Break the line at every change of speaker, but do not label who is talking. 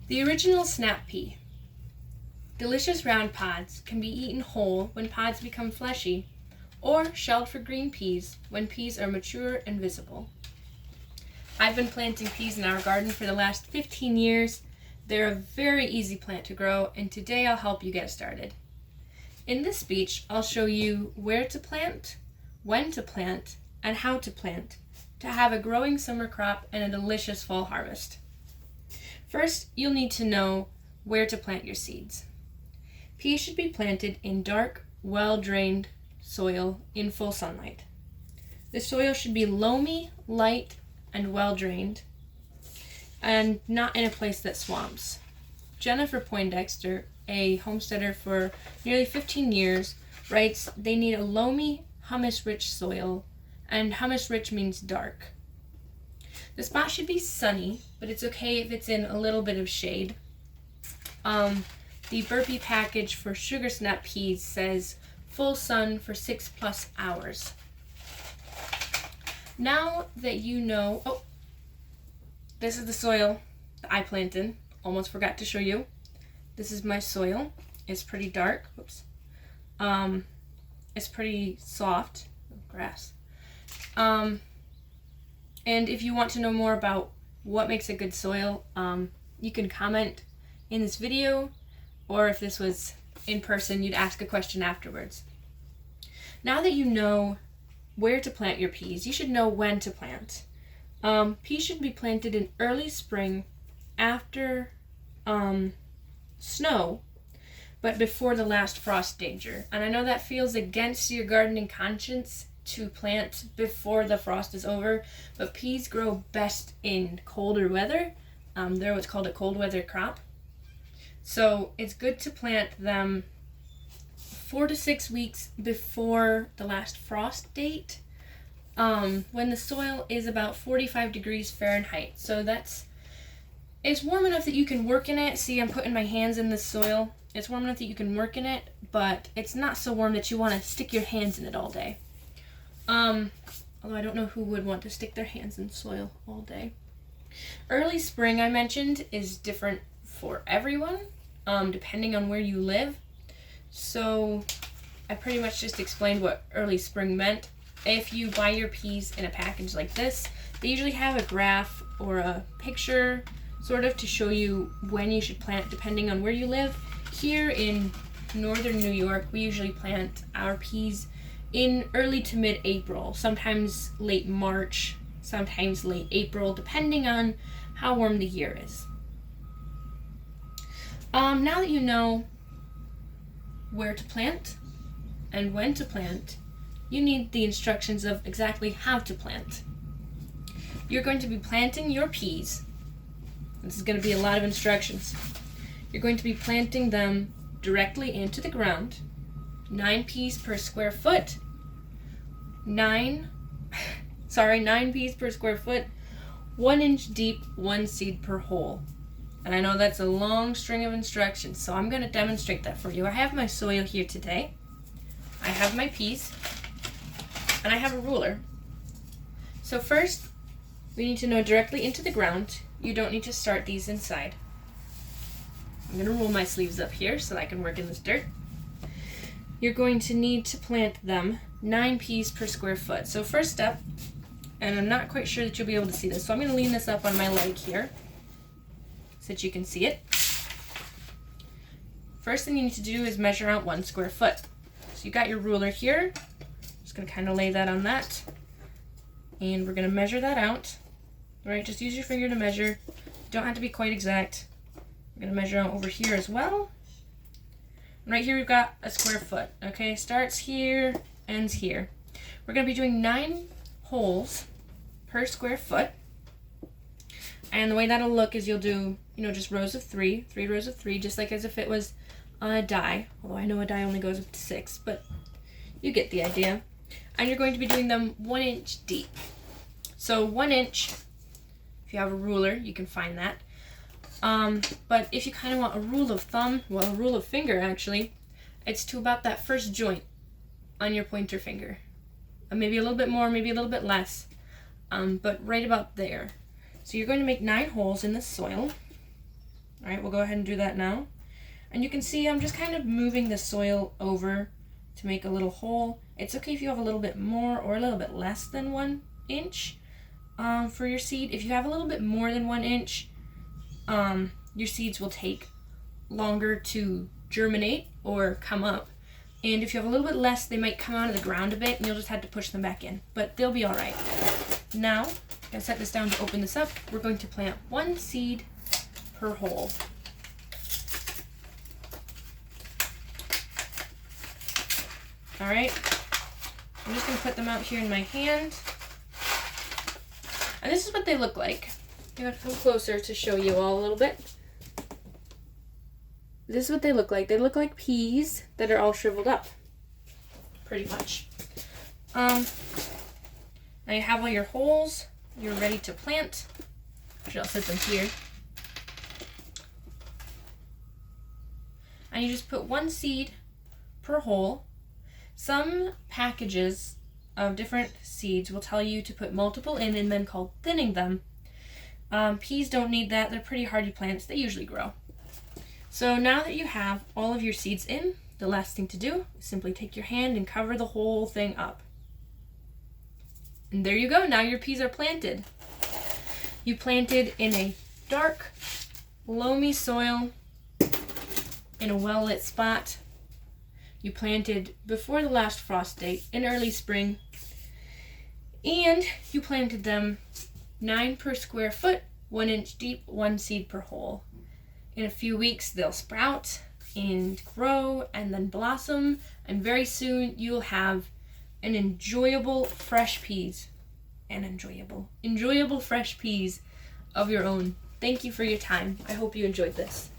The original snap pea. Delicious round pods can be eaten whole when pods become fleshy, or shelled for green peas when peas are mature and visible. I've been planting peas in our garden for the last 15 years. They're a very easy plant to grow, and today I'll help you get started. In this speech, I'll show you where to plant, when to plant, and how to plant to have a growing summer crop and a delicious fall harvest. First, you'll need to know where to plant your seeds. Peas should be planted in dark, well-drained soil in full sunlight. The soil should be loamy, light, and well-drained, and not in a place that swamps. Jennifer Poindexter, a homesteader for nearly 15 years, writes they need a loamy, humus-rich soil, and humus-rich means dark. The spot should be sunny, but it's okay if it's in a little bit of shade. The Burpee package for sugar snap peas says full sun for 6+ hours. Now that you know, this is the soil that I plant in. Almost forgot to show you. This is my soil. It's pretty dark. Whoops. It's pretty soft. Grass. And if you want to know more about what makes a good soil, you can comment in this video, or if this was in person, you'd ask a question afterwards. Now that you know where to plant your peas, you should know when to plant. Peas should be planted in early spring after snow, but before the last frost danger. And I know that feels against your gardening conscience to plant before the frost is over, but peas grow best in colder weather. They're what's called a cold weather crop. So it's good to plant them 4 to 6 weeks before the last frost date, when the soil is about 45 degrees Fahrenheit. So it's warm enough that you can work in it. See, I'm putting my hands in the soil. It's warm enough that you can work in it, but it's not so warm that you want to stick your hands in it all day. Although I don't know who would want to stick their hands in soil all day. Early spring, I mentioned, is different for everyone, depending on where you live. So I pretty much just explained what early spring meant. If you buy your peas in a package like this, they usually have a graph or a picture sort of to show you when you should plant depending on where you live. Here in northern New York, we usually plant our peas in early to mid-April, sometimes late March, sometimes late April, depending on how warm the year is. Now that you know where to plant and when to plant, you need the instructions of exactly how to plant. You're going to be planting your peas. This is going to be a lot of instructions. You're going to be planting them directly into the ground, 9 peas per square foot, 9 peas per square foot, 1 inch deep, 1 seed per hole. And I know that's a long string of instructions, so I'm going to demonstrate that for you. I have my soil here today. I have my peas, and I have a ruler. So first, we need to know directly into the ground. You don't need to start these inside. I'm going to roll my sleeves up here so that I can work in this dirt. You're going to need to plant them 9 peas per square foot. So first step, and I'm not quite sure that you'll be able to see this, so I'm going to lean this up on my leg here so that you can see it. First thing you need to do is measure out 1 square foot. So you got your ruler here. Just going to kind of lay that on that. And we're going to measure that out. All right, just use your finger to measure. Don't have to be quite exact. We're going to measure out over here as well. And right here we've got a square foot. Okay, starts here, ends here. We're going to be doing 9 holes per square foot. And the way that'll look is you'll do, just rows of 3 rows of 3, just like as if it was on a die. Although I know a die only goes up to 6, but you get the idea. And you're going to be doing them 1 inch deep. So 1 inch, if you have a ruler, you can find that. But if you kind of want a rule of thumb, well, a rule of finger actually, it's to about that first joint on your pointer finger. Maybe a little bit more, maybe a little bit less, but right about there. So you're going to make 9 holes in the soil. All right, we'll go ahead and do that now. And you can see I'm just kind of moving the soil over to make a little hole. It's okay if you have a little bit more or a little bit less than 1 inch for your seed. If you have a little bit more than 1 inch, your seeds will take longer to germinate or come up. And if you have a little bit less, they might come out of the ground a bit and you'll just have to push them back in. But they'll be all right. Now, I'm going to set this down to open this up. We're going to plant 1 seed per hole. All right, I'm just going to put them out here in my hand. And this is what they look like. I'm going to come closer to show you all a little bit. This is what they look like. They look like peas that are all shriveled up, pretty much. Now you have all your holes. You're ready to plant. Actually, I'll set them here. And you just put 1 seed per hole. Some packages of different seeds will tell you to put multiple in and then called thinning them. Peas don't need that. They're pretty hardy plants. They usually grow. So now that you have all of your seeds in, the last thing to do is simply take your hand and cover the whole thing up. And there you go. Now your peas are planted. You planted in a dark, loamy soil in a well-lit spot. You planted before the last frost date in early spring, and you planted them 9 per square foot, 1 inch deep, 1 seed per hole. In a few weeks, they'll sprout and grow and then blossom, and very soon you'll have an enjoyable fresh peas of your own. Thank you for your time. I hope you enjoyed this.